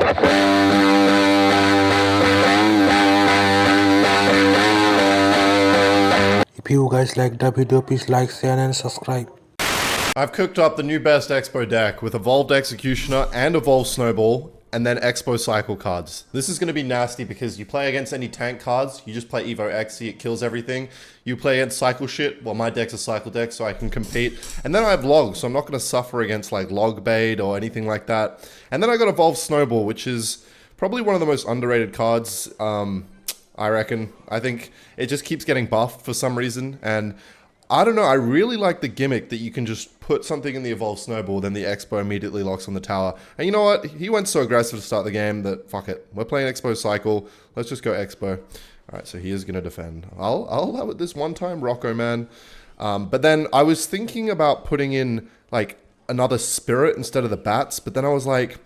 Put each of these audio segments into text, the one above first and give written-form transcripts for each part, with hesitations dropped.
If you guys like the video, please like, share and subscribe. I've cooked up the new best Expo deck with Evolved Executioner and Evolved Snowball, and then Expo Cycle cards. This is going to be nasty because you play against any tank cards, you just play Evo Xe, it kills everything. You play against Cycle shit, well my deck's a Cycle deck so I can compete. And then I have Log, so I'm not going to suffer against like Log bait or anything like that. And then I got Evolved Snowball, which is probably one of the most underrated cards, I reckon. I think it just keeps getting buffed for some reason, and I don't know, I really like the gimmick that you can just put something in the Evolved Snowball, then the Expo immediately locks on the tower. And you know what? He went so aggressive to start the game that, fuck it. We're playing Expo Cycle. Let's just go Expo. Alright, so he is going to defend. I'll allow it this one time, Rocco, man. But then I was thinking about putting in, like, another Spirit instead of the Bats, but then I was like,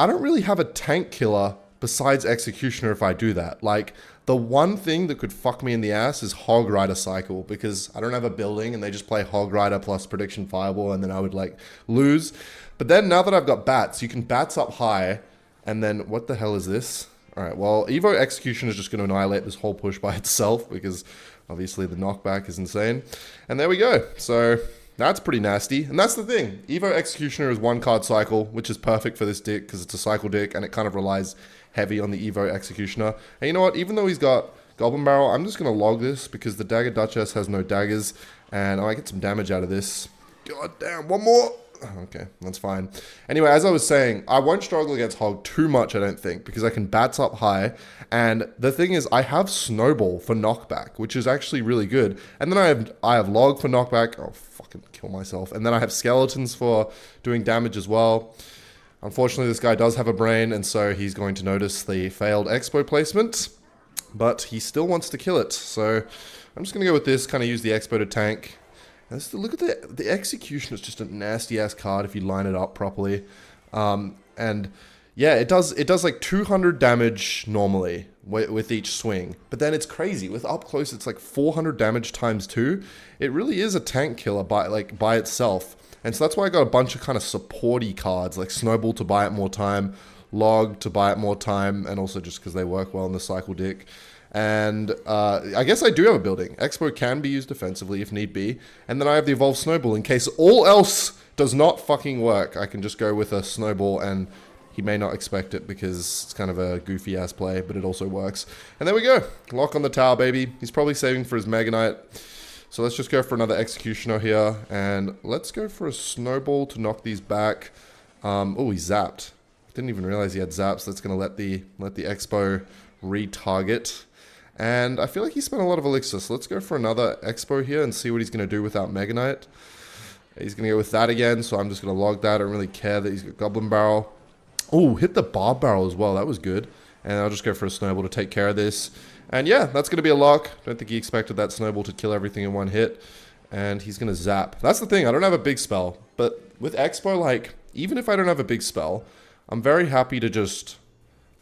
I don't really have a tank killer besides Executioner if I do that. Like, the one thing that could fuck me in the ass is Hog Rider Cycle, because I don't have a building and they just play Hog Rider plus Prediction Fireball and then I would like lose. But then now that I've got Bats, you can Bats up high and then what the hell is this? Alright, well Evo Execution is just going to annihilate this whole push by itself because obviously the knockback is insane. And there we go. So that's pretty nasty. And that's the thing. Evo Executioner is one card cycle, which is perfect for this deck because it's a cycle deck and it kind of relies heavy on the Evo Executioner. And you know what? Even though he's got Goblin Barrel, I'm just going to log this because the Dagger Duchess has no daggers and I might get some damage out of this. God damn, one more. Okay, that's fine. Anyway, as I was saying, I won't struggle against Hog too much, I don't think, because I can Bats up high. And the thing is, I have Snowball for knockback, which is actually really good. And then I have Log for knockback. Oh, fucking kill myself. And then I have Skeletons for doing damage as well. Unfortunately, this guy does have a brain, and so he's going to notice the failed Expo placement. But he still wants to kill it. So I'm just going to go with this, kind of use the Expo to tank. Look at the Execution is just a nasty ass card if you line it up properly. And yeah, it does like 200 damage normally with each swing. But then it's crazy. With up close, it's like 400 damage times 2. It really is a tank killer by itself. And so that's why I got a bunch of kind of supporty cards like Snowball to buy it more time, Log to buy it more time, and also just because they work well in the cycle deck. And I guess I do have a building. Expo can be used defensively if need be. And then I have the Evolved Snowball in case all else does not fucking work. I can just go with a Snowball and he may not expect it because it's kind of a goofy ass play, but it also works. And there we go. Lock on the tower, baby. He's probably saving for his Mega Knight. So let's just go for another Executioner here. And let's go for a Snowball to knock these back. Oh, he zapped. Didn't even realize he had zaps. That's going to let the Expo retarget. And I feel like he spent a lot of elixir, so let's go for another Expo here and see what he's going to do without Mega Knight. He's going to go with that again, so I'm just going to log that. I don't really care that he's got Goblin Barrel. Oh, hit the Barb Barrel as well. That was good. And I'll just go for a Snowball to take care of this. And yeah, that's going to be a lock. Don't think he expected that Snowball to kill everything in one hit. And he's going to zap. That's the thing. I don't have a big spell. But with Expo, like, even if I don't have a big spell, I'm very happy to just,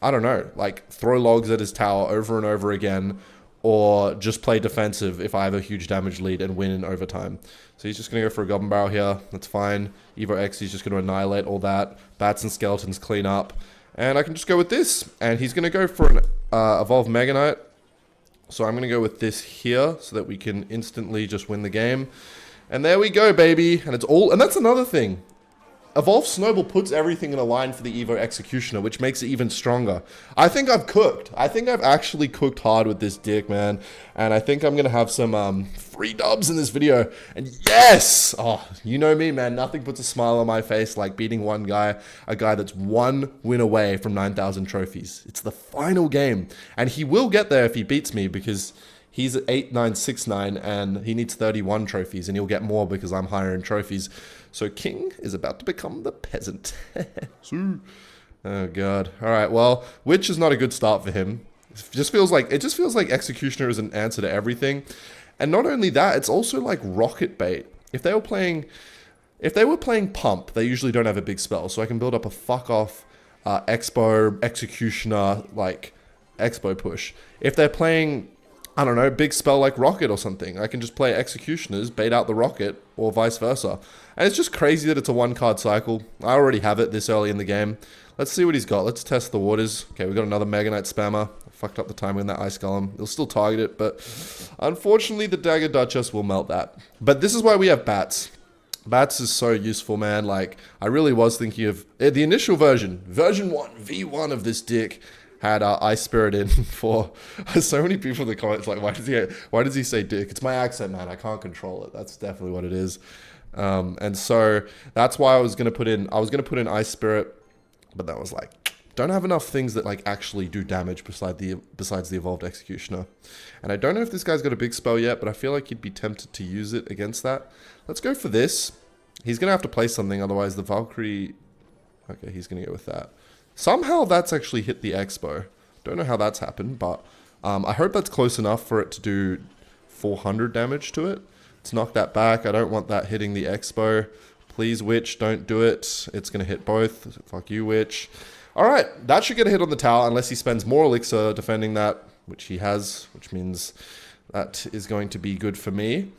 I don't know, like throw logs at his tower over and over again, or just play defensive if I have a huge damage lead and win in overtime. So he's just going to go for a Goblin Barrel here. That's fine. Evo X, he's just going to annihilate all that. Bats and Skeletons clean up. And I can just go with this. And he's going to go for an Evolved Mega Knight. So I'm going to go with this here so that we can instantly just win the game. And there we go, baby. And it's all, and that's another thing. Evolved Snowball puts everything in a line for the Evo Executioner, which makes it even stronger. I think I've cooked. I think I've actually cooked hard with this deck, man. And I think I'm going to have some free dubs in this video. And yes! Oh, you know me, man. Nothing puts a smile on my face like beating one guy, a guy that's one win away from 9,000 trophies. It's the final game. And he will get there if he beats me because he's at 8969 and he needs 31 trophies and he'll get more because I'm higher in trophies. So King is about to become the peasant. Oh god. Alright, well, Witch is not a good start for him. It just feels like Executioner is an answer to everything. And not only that, it's also like rocket bait. If they were playing Pump, they usually don't have a big spell, so I can build up a fuck off Expo, Executioner, like Expo push. If they're playing, I don't know, big spell like Rocket or something, I can just play Executioners, bait out the Rocket, or vice versa. And it's just crazy that it's a one card cycle. I already have it this early in the game. Let's see what he's got. Let's test the waters. Okay, we got another Mega Knight spammer. I fucked up the timing in that Ice Golem. It'll still target it, but unfortunately the Dagger Duchess will melt that. But this is why we have Bats. Bats is so useful, man. Like, I really was thinking of the initial version. Version 1, V1 of this dick had Ice Spirit in for so many people in the comments like, why does he say dick? It's my accent, man. I can't control it. That's definitely what it is. And so that's why I was gonna put in Ice Spirit, but that was like, don't have enough things that like actually do damage besides the Evolved Executioner. And I don't know if this guy's got a big spell yet, but I feel like he'd be tempted to use it against that. Let's go for this. He's gonna have to play something, otherwise the Valkyrie. Okay, he's gonna go with that. Somehow that's actually hit the Expo. Don't know how that's happened, but I hope that's close enough for it to do 400 damage to it. Let's knock that back. I don't want that hitting the Expo. Please, Witch, don't do it. It's going to hit both. Fuck you, Witch. Alright, that should get a hit on the tower unless he spends more elixir defending that, which he has, which means that is going to be good for me.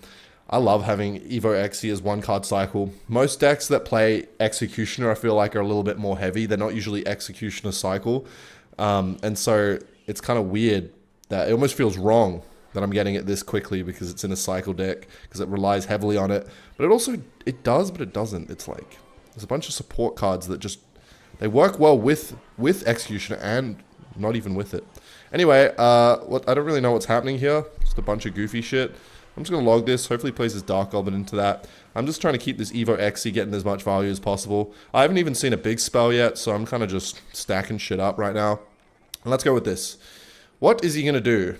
I love having Evo Xe as one card cycle. Most decks that play Executioner I feel like are a little bit more heavy. They're not usually Executioner cycle. And so it's kind of weird that it almost feels wrong that I'm getting it this quickly because it's in a cycle deck, because it relies heavily on it. But it also, it does, but it doesn't. It's like, there's a bunch of support cards that just, they work well with Executioner and not even with it. Anyway, I don't really know what's happening here. Just a bunch of goofy shit. I'm just going to log this. Hopefully he plays his Dark Goblin into that. I'm just trying to keep this Evo Xe getting as much value as possible. I haven't even seen a big spell yet, so I'm kind of just stacking shit up right now. And let's go with this. What is he going to do?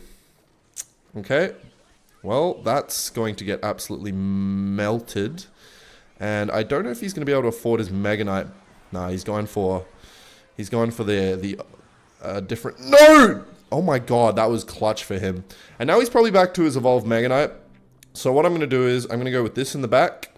Okay. Well, that's going to get absolutely melted. And I don't know if he's going to be able to afford his Mega Knight. Nah, he's going for the different... No! Oh my god, that was clutch for him. And now he's probably back to his Evolved Mega Knight. So what I'm going to do is, I'm going to go with this in the back.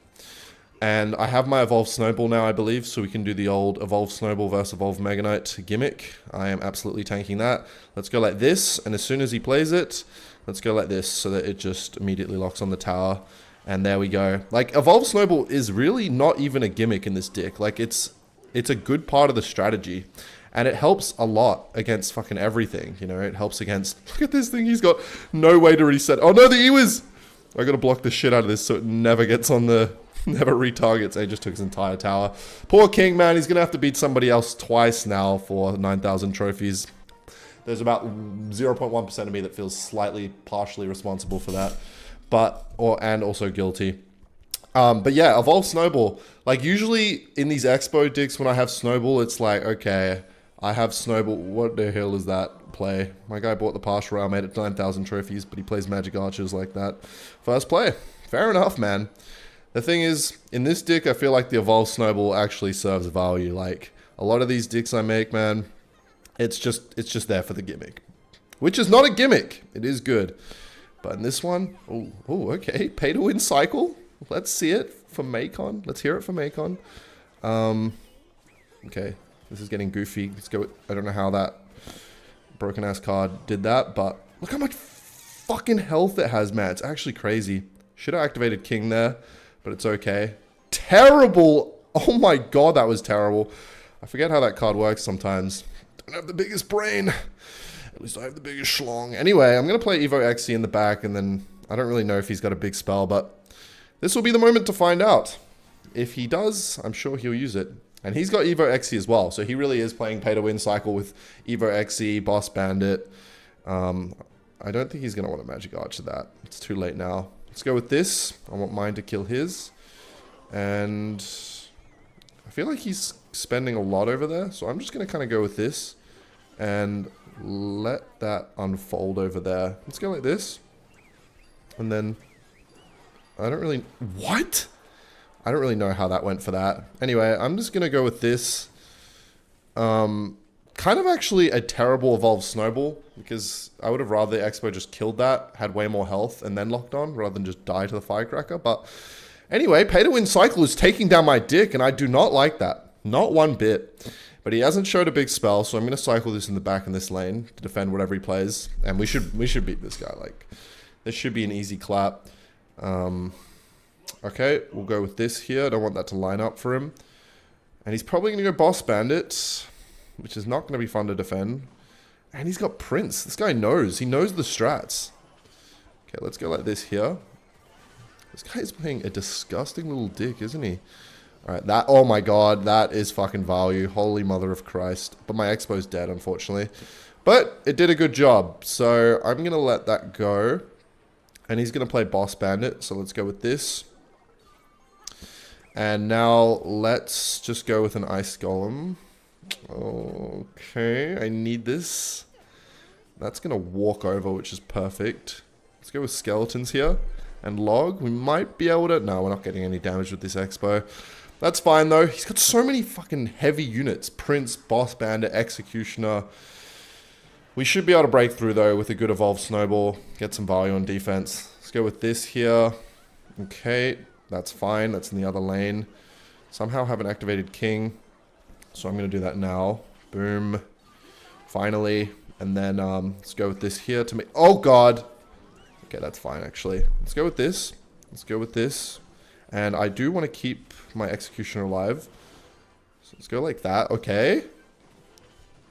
And I have my Evolved Snowball now, I believe, so we can do the old Evolved Snowball versus Evolved Mega Knight gimmick. I am absolutely tanking that. Let's go like this, and as soon as he plays it, let's go like this, so that it just immediately locks on the tower. And there we go. Like, Evolved Snowball is really not even a gimmick in this deck. Like, it's a good part of the strategy. And it helps a lot against fucking everything, you know? It helps against... Look at this thing, he's got no way to reset. Oh no, the Ewas! I gotta block the shit out of this so it never gets on the... Never retargets. He just took his entire tower. Poor King, man. He's gonna have to beat somebody else twice now for 9,000 trophies. There's about 0.1% of me that feels slightly partially responsible for that. And also guilty. But yeah, Evolve Snowball. Like, usually in these Expo dicks, when I have Snowball, it's like, okay... I have Snowball. What the hell is that play? My guy bought the partial Royale, made it 9,000 trophies, but he plays Magic Archers like that. First play. Fair enough, man. The thing is, in this dick, I feel like the Evolved Snowball actually serves value. Like, a lot of these dicks I make, man, it's just there for the gimmick. Which is not a gimmick. It is good. But in this one, oh, okay. Pay to win cycle. Let's see it for Macon. Let's hear it for Macon. Okay. This is getting goofy. Let's go. I don't know how that broken ass card did that, but look how much fucking health it has, man. It's actually crazy. Should have activated King there, but it's okay. Terrible. Oh my god, that was terrible. I forget how that card works sometimes. Don't have the biggest brain. At least I have the biggest schlong. Anyway, I'm going to play Evo Xe in the back, and then I don't really know if he's got a big spell, but this will be the moment to find out. If he does, I'm sure he'll use it. And he's got Evo Xe as well, so he really is playing pay-to-win cycle with Evo Xe, Boss Bandit. I don't think he's going to want to Magic Archer that. It's too late now. Let's go with this. I want mine to kill his. And I feel like he's spending a lot over there, so I'm just going to kind of go with this. And let that unfold over there. Let's go like this. And then... I don't really... What? I don't really know how that went for that. Anyway, I'm just going to go with this. Kind of actually a terrible Evolved Snowball, because I would have rather the Expo just killed that, had way more health, and then locked on, rather than just die to the Firecracker. But anyway, Pay to Win Cycle is taking down my dick, and I do not like that. Not one bit. But he hasn't showed a big spell, so I'm going to cycle this in the back in this lane to defend whatever he plays. And we should beat this guy. Like, this should be an easy clap. Okay, we'll go with this here. I don't want that to line up for him. And he's probably going to go Boss Bandit. which is not going to be fun to defend. And he's got Prince. This guy knows. He knows the strats. Okay, let's go like this here. This guy is playing a disgusting little dick, isn't he? Alright, that... Oh my god, that is fucking value. Holy mother of Christ. But my Expo's dead, unfortunately. But it did a good job. So I'm going to let that go. And he's going to play Boss Bandit. So let's go with this. And now let's just go with an Ice Golem. Okay, I need this. That's going to walk over, which is perfect. Let's go with Skeletons here. And Log. We might be able to... No, we're not getting any damage with this Expo. That's fine, though. He's got so many fucking heavy units. Prince, Boss Bandit, Executioner. We should be able to break through, though, with a good Evolved Snowball. Get some value on defense. Let's go with this here. Okay, that's fine. That's in the other lane. Somehow haven't activated King. So I'm going to do that now. Boom. Finally. And then let's go with this here to make... Oh, God. Okay, that's fine, actually. Let's go with this. Let's go with this. And I do want to keep my Executioner alive. So let's go like that. Okay.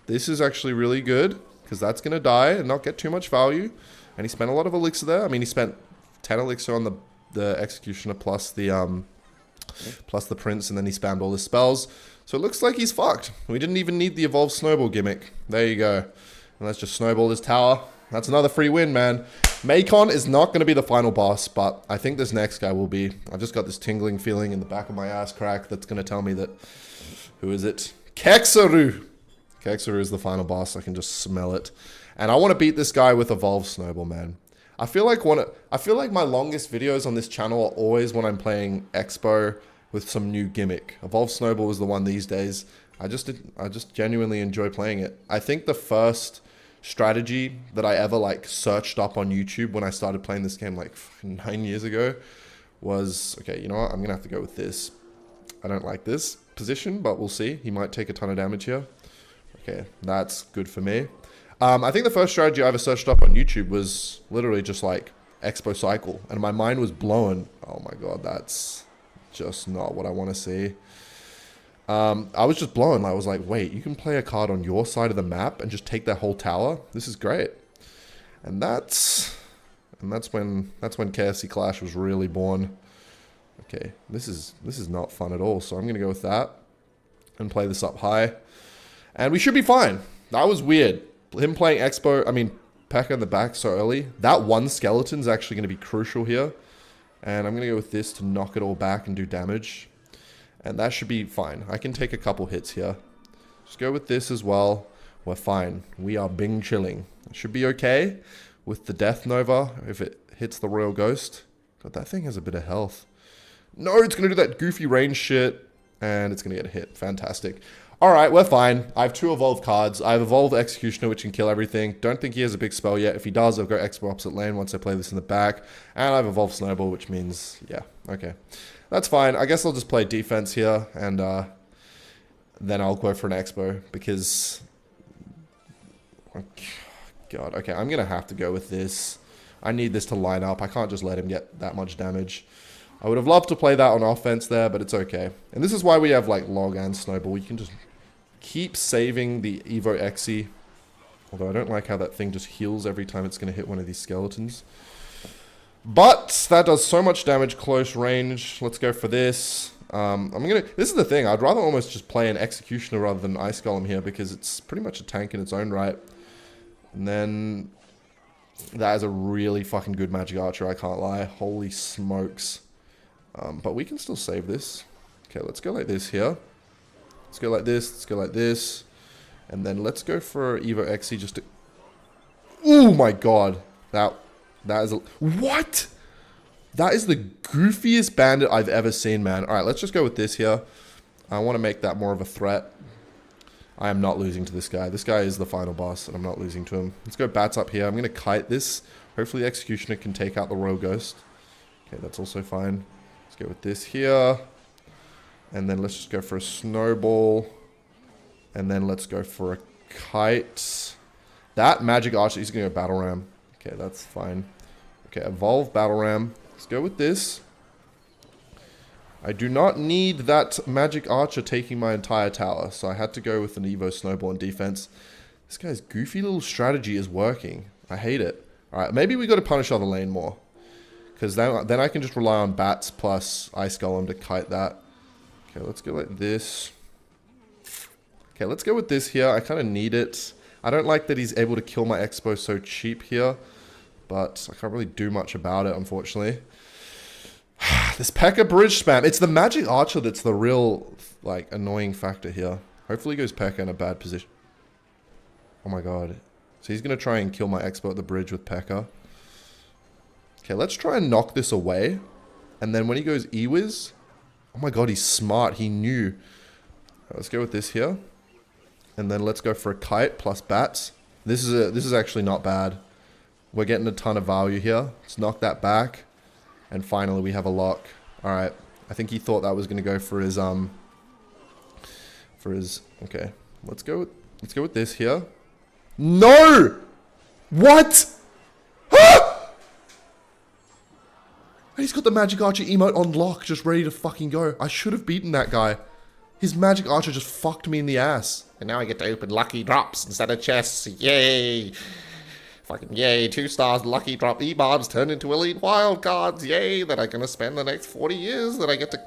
This is actually really good. Because that's going to die and not get too much value. And he spent a lot of elixir there. I mean, he spent 10 elixir on the Executioner plus the Prince. And then he spammed all his spells. So it looks like he's fucked. We didn't even need the Evolved Snowball gimmick. There you go. And let's just snowball his tower. That's another free win, man. Macon is not going to be the final boss, but I think this next guy will be. I just got this tingling feeling in the back of my ass crack that's going to tell me that... Who is it? Kexaru! Kexaru is the final boss. I can just smell it. And I want to beat this guy with Evolved Snowball, man. I feel like my longest videos on this channel are always when I'm playing Expo with some new gimmick. Evolved Snowball is the one these days. I just genuinely enjoy playing it. I think the first strategy that I ever like searched up on YouTube when I started playing this game like 9 years ago was, okay, you know what? I'm going to have to go with this. I don't like this position, but we'll see. He might take a ton of damage here. Okay, that's good for me. I think the first strategy I ever searched up on YouTube was literally just like Expo Cycle, and my mind was blown. Oh my god, that's just not what I want to see. I was just blown. I was like, wait, you can play a card on your side of the map and just take that whole tower? This is great. And that's when KFC Clash was really born. Okay, this is not fun at all. So I'm gonna go with that and play this up high, and we should be fine. That was weird. Him playing P.E.K.K.A in the back so early. That one skeleton's actually gonna be crucial here, and I'm gonna go with this to knock it all back and do damage. And that should be fine. I can take a couple hits here. Just go with this as well. We're fine. We are bing chilling. It should be okay with the Death Nova if it hits the Royal Ghost. God, that thing has a bit of health. No, it's going to do that goofy range shit. And it's going to get hit. Fantastic. Alright, we're fine. I have 2 evolved cards. I have Evolved Executioner, which can kill everything. Don't think he has a big spell yet. If he does, I'll go Expo opposite lane once I play this in the back. And I have Evolved Snowball, which means, yeah, okay. That's fine. I guess I'll just play defense here, and then I'll go for an Expo, because... God, okay, I'm going to have to go with this. I need this to line up. I can't just let him get that much damage. I would have loved to play that on offense there, but it's okay. And this is why we have, like, Log and Snowball. You can just keep saving the Evo Exi. Although I don't like how that thing just heals every time it's going to hit one of these skeletons. But that does so much damage close range. Let's go for this. This is the thing. I'd rather almost just play an Executioner rather than Ice Golem here, because it's pretty much a tank in its own right. And then that is a really fucking good Magic Archer, I can't lie. Holy smokes. But we can still save this. Okay, let's go like this here. Let's go like this. Let's go like this. And then let's go for Evo Exi just to... Oh my god. That is... What? That is the goofiest bandit I've ever seen, man. Alright, let's just go with this here. I want to make that more of a threat. I am not losing to this guy. This guy is the final boss, and I'm not losing to him. Let's go bats up here. I'm going to kite this. Hopefully the Executioner can take out the Royal Ghost. Okay, that's also fine. Let's go with this here. And then let's just go for a Snowball. And then let's go for a Kite. That Magic Archer, he's going to go Battle Ram. Okay, that's fine. Okay, Evolve Battle Ram. Let's go with this. I do not need that magic archer taking my entire tower, so I had to go with an Evo snowball in defense. This guy's goofy little strategy is working. I hate it. Alright, maybe we got to punish other lane more. Because then I can just rely on bats plus ice golem to kite that. Okay, let's go like this. Okay, let's go with this here. I kind of need it. I don't like that he's able to kill my expo so cheap here. But I can't really do much about it, unfortunately. This P.E.K.K.A bridge spam. It's the magic archer that's the real, like, annoying factor here. Hopefully he goes P.E.K.K.A in a bad position. Oh my god. So he's going to try and kill my expo at the bridge with P.E.K.K.A. Okay, let's try and knock this away. And then when he goes E-Wiz... Oh my god, he's smart. He knew. Right, let's go with this here. And then let's go for a kite plus bats. This is actually not bad. We're getting a ton of value here. Let's knock that back. And finally we have a lock. Alright. I think he thought that was gonna go for his okay. Let's go with this here. No! What? He's got the magic archer emote on lock, just ready to fucking go. I should have beaten that guy. His magic archer just fucked me in the ass. And now I get to open lucky drops instead of chests. Yay! Fucking yay, 2 stars lucky drop E-bombs turned into elite wild cards. Yay, that I'm gonna spend the next 40 years that I get to...